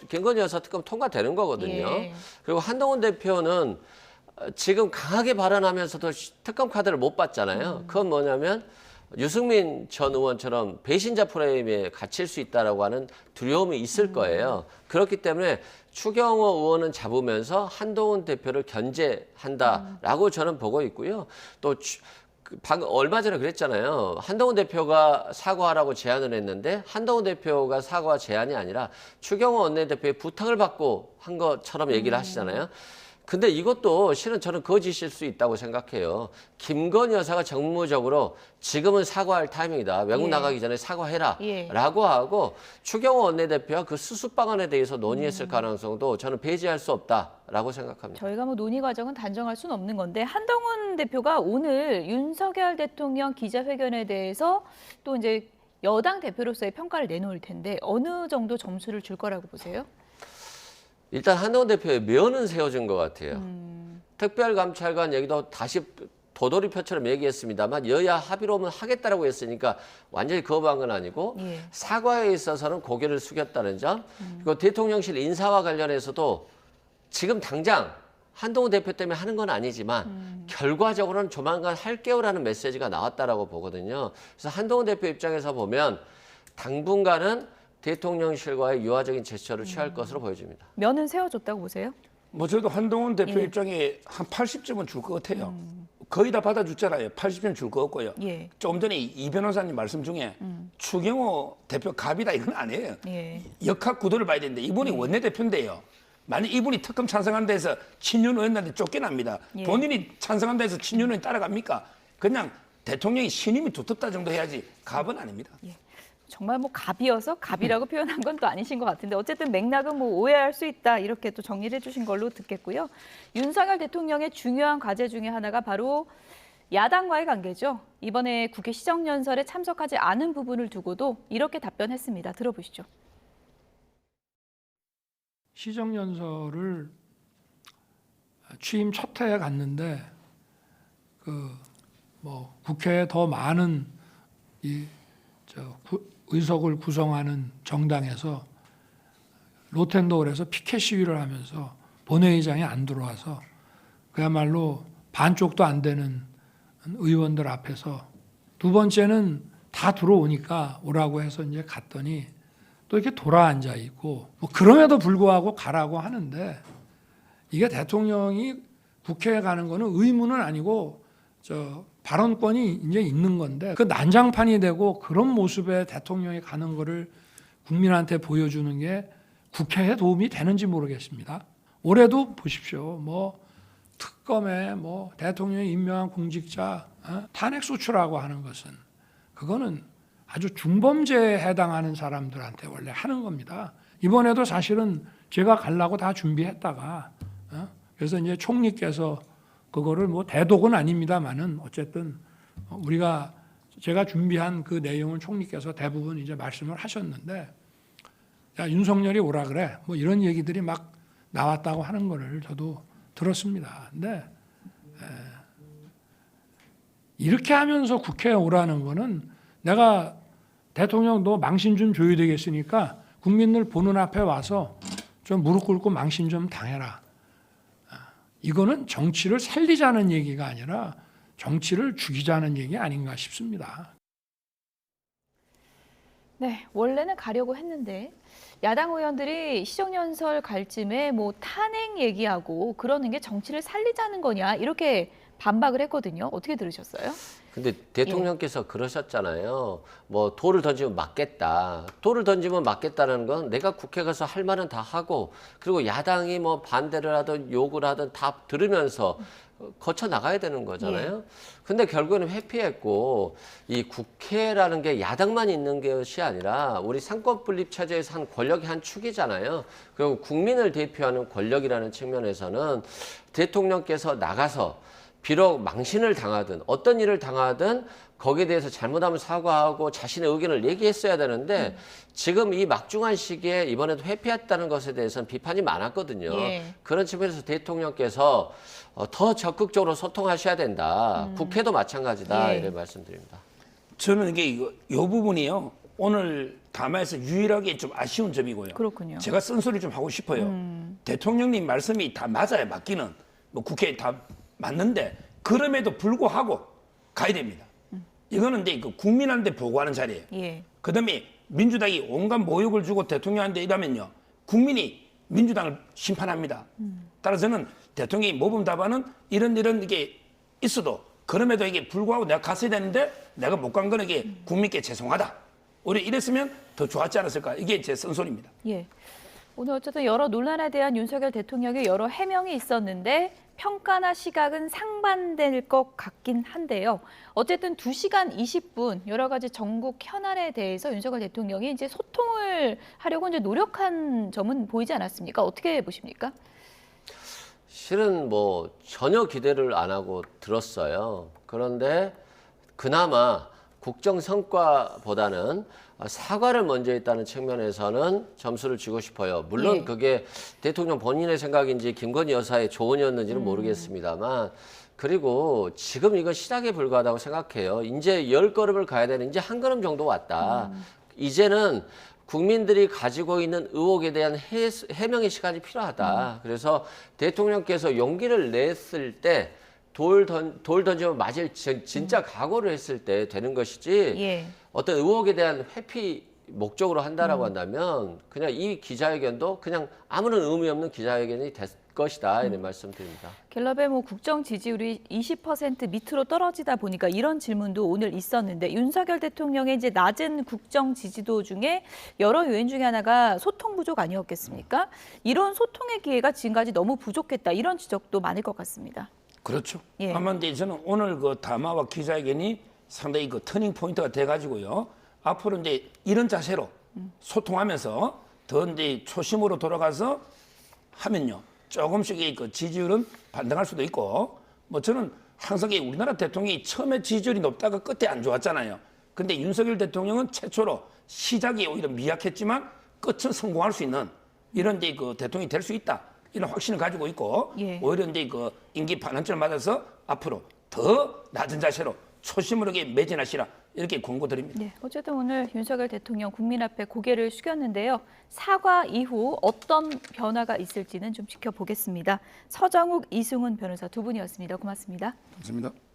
김건희 여사 특검 통과되는 거거든요. 예. 그리고 한동훈 대표는 지금 강하게 발언하면서도 특검 카드를 못 받잖아요. 그건 뭐냐면 유승민 전 의원처럼 배신자 프레임에 갇힐 수 있다라고 하는 두려움이 있을 거예요. 그렇기 때문에 추경호 의원은 잡으면서 한동훈 대표를 견제한다라고 저는 보고 있고요. 또 방금 얼마 전에 그랬잖아요. 한동훈 대표가 사과하라고 제안을 했는데 한동훈 대표가 사과 제안이 아니라 추경호 원내대표의 부탁을 받고 한 것처럼 얘기를 하시잖아요. 근데 이것도 실은 저는 거짓일 수 있다고 생각해요. 김건희 여사가 정무적으로 지금은 사과할 타이밍이다. 외국 예. 나가기 전에 사과해라. 예. 라고 하고 추경호 원내대표와 그 수습방안에 대해서 논의했을 가능성도 저는 배제할 수 없다라고 생각합니다. 저희가 뭐 논의 과정은 단정할 수는 없는 건데 한동훈 대표가 오늘 윤석열 대통령 기자회견에 대해서 또 이제 여당 대표로서의 평가를 내놓을 텐데 어느 정도 점수를 줄 거라고 보세요? 일단 한동훈 대표의 면은 세워진 것 같아요. 특별감찰관 얘기도 다시 도돌이표처럼 얘기했습니다만 여야 합의로는 하겠다라고 했으니까 완전히 거부한 건 아니고 예. 사과에 있어서는 고개를 숙였다는 점. 그리고 대통령실 인사와 관련해서도 지금 당장 한동훈 대표 때문에 하는 건 아니지만 결과적으로는 조만간 할게요라는 메시지가 나왔다라고 보거든요. 그래서 한동훈 대표 입장에서 보면 당분간은 대통령실과의 유화적인 제스처를 취할 것으로 보여집니다. 면은 세워줬다고 보세요? 뭐 저도 한동훈 대표 예. 입장에 한 80점은 줄 것 같아요. 거의 다 받아줬잖아요. 80점 줄 것 같고요. 예. 조금 전에 이 변호사님 말씀 중에 추경호 대표 갑이다 이건 아니에요. 예. 역학 구도를 봐야 되는데 이분이 원내대표인데요. 만약 이분이 특검 찬성한다 해서 친윤 의원한테 쫓겨납니다. 예. 본인이 찬성한다 해서 친윤 의원 따라갑니까? 그냥 대통령이 신임이 두텁다 정도 해야지 갑은 아닙니다. 정말 뭐 갑이어서 갑이라고 표현한 건 또 아니신 것 같은데 어쨌든 맥락은 뭐 오해할 수 있다 이렇게 또 정리를 해주신 걸로 듣겠고요. 윤석열 대통령의 중요한 과제 중에 하나가 바로 야당과의 관계죠. 이번에 국회 시정연설에 참석하지 않은 부분을 두고도 이렇게 답변했습니다. 들어보시죠. 시정연설을 취임 첫 해에 갔는데 뭐 국회에 더 많은 의석을 구성하는 정당에서 로텐도홀에서 피켓 시위를 하면서 본회의장에 안 들어와서 그야말로 반쪽도 안 되는 의원들 앞에서 두 번째는 다 들어오니까 오라고 해서 이제 갔더니 또 이렇게 돌아앉아 있고 뭐 그럼에도 불구하고 가라고 하는데 이게 대통령이 국회에 가는 거는 의무는 아니고 발언권이 이제 있는 건데 그 난장판이 되고 그런 모습에 대통령이 가는 거를 국민한테 보여주는 게 국회에 도움이 되는지 모르겠습니다. 올해도 보십시오. 뭐 특검에 뭐 대통령이 임명한 공직자 탄핵 소추라고 하는 것은 그거는 아주 중범죄에 해당하는 사람들한테 원래 하는 겁니다. 이번에도 사실은 제가 가려고 다 준비했다가 그래서 이제 총리께서 그거를 뭐 대독은 아닙니다만은 어쨌든 제가 준비한 그 내용을 총리께서 대부분 이제 말씀을 하셨는데 야 윤석열이 오라 그래 뭐 이런 얘기들이 막 나왔다고 하는 거를 저도 들었습니다. 근데 이렇게 하면서 국회에 오라는 거는 내가 대통령 너 망신 좀 줘야 되겠으니까 국민들 보는 앞에 와서 좀 무릎 꿇고 망신 좀 당해라. 이거는 정치를 살리자는 얘기가 아니라 정치를 죽이자는 얘기 아닌가 싶습니다. 네, 원래는 가려고 했는데 야당 의원들이 시정연설 갈 쯤에 뭐 탄핵 얘기하고 그러는 게 정치를 살리자는 거냐 이렇게 반박을 했거든요. 어떻게 들으셨어요? 근데 대통령께서 그러셨잖아요. 뭐 돌을 던지면 맞겠다. 돌을 던지면 맞겠다는 건 내가 국회 가서 할 말은 다 하고 그리고 야당이 뭐 반대를 하든 욕을 하든 다 들으면서 거쳐 나가야 되는 거잖아요. 근데 결국에는 회피했고 이 국회라는 게 야당만 있는 것이 아니라 우리 상권 분립 체제에서 한 권력의 한 축이잖아요. 그리고 국민을 대표하는 권력이라는 측면에서는 대통령께서 나가서 비록 망신을 당하든 어떤 일을 당하든 거기에 대해서 잘못하면 사과하고 자신의 의견을 얘기했어야 되는데 지금 이 막중한 시기에 이번에도 회피했다는 것에 대해서는 비판이 많았거든요. 예. 그런 측면에서 대통령께서 더 적극적으로 소통하셔야 된다. 국회도 마찬가지다. 예. 이런 말씀드립니다. 저는 이게 이 부분이요. 오늘 담화에서 유일하게 좀 아쉬운 점이고요. 그렇군요. 제가 쓴소리 좀 하고 싶어요. 대통령님 말씀이 다 맞아요. 맞기는. 뭐 국회에 다 맞는데 그럼에도 불구하고 가야 됩니다. 이거는 이제 그 국민한테 보고하는 자리예요. 예. 그다음에 민주당이 온갖 모욕을 주고 대통령한테 이러면요. 국민이 민주당을 심판합니다. 따라서 저는 대통령이 모범 답안은 이런 이게 있어도 그럼에도 이게 불구하고 내가 갔어야 되는데 내가 못 간 거는 이게 국민께 죄송하다. 우리 이랬으면 더 좋았지 않았을까. 이게 제 쓴소리입니다. 예. 오늘 어쨌든 여러 논란에 대한 윤석열 대통령의 여러 해명이 있었는데 평가나 시각은 상반될 것 같긴 한데요. 어쨌든 2시간 20분 여러 가지 전국 현안에 대해서 윤석열 대통령이 이제 소통을 하려고 이제 노력한 점은 보이지 않았습니까? 어떻게 보십니까? 실은 뭐 전혀 기대를 안 하고 들었어요. 그런데 그나마 국정 성과보다는 사과를 먼저 했다는 측면에서는 점수를 주고 싶어요. 물론 예. 그게 대통령 본인의 생각인지 김건희 여사의 조언이었는지는 모르겠습니다만 그리고 지금 이건 시작에 불과하다고 생각해요. 이제 10걸음을 가야 되는 이제 한 걸음 정도 왔다. 이제는 국민들이 가지고 있는 의혹에 대한 해명의 시간이 필요하다. 그래서 대통령께서 용기를 냈을 때 돌 던지면 맞을 진짜 각오를 했을 때 되는 것이지 예. 어떤 의혹에 대한 회피 목적으로 한다라고 한다면 그냥 이 기자회견도 그냥 아무런 의미 없는 기자회견이 될 것이다 이런 말씀드립니다. 갤럽의 국정 지지율이 20% 밑으로 떨어지다 보니까 이런 질문도 오늘 있었는데 윤석열 대통령의 이제 낮은 국정 지지도 중에 여러 요인 중에 하나가 소통 부족 아니었겠습니까? 이런 소통의 기회가 지금까지 너무 부족했다 이런 지적도 많을 것 같습니다. 그렇죠. 예. 아마 근데 저는 오늘 그 담화와 기자회견이 상당히 그 터닝 포인트가 돼가지고요. 앞으로 이제 이런 자세로 소통하면서 더 이제 초심으로 돌아가서 하면요. 조금씩 그 지지율은 반등할 수도 있고, 뭐 저는 항상 우리나라 대통령이 처음에 지지율이 높다가 끝에 안 좋았잖아요. 근데 윤석열 대통령은 최초로 시작이 오히려 미약했지만 끝은 성공할 수 있는 이런 이제 그 대통령이 될 수 있다. 이런 확신을 가지고 있고, 예. 오히려 이제 그 임기 반환점을 맞아서 앞으로 더 낮은 자세로 초심으로 매진하시라 이렇게 권고드립니다. 네, 어쨌든 오늘 윤석열 대통령 국민 앞에 고개를 숙였는데요. 사과 이후 어떤 변화가 있을지는 좀 지켜보겠습니다. 서정욱, 이승훈 변호사 두 분이었습니다. 고맙습니다. 감사합니다.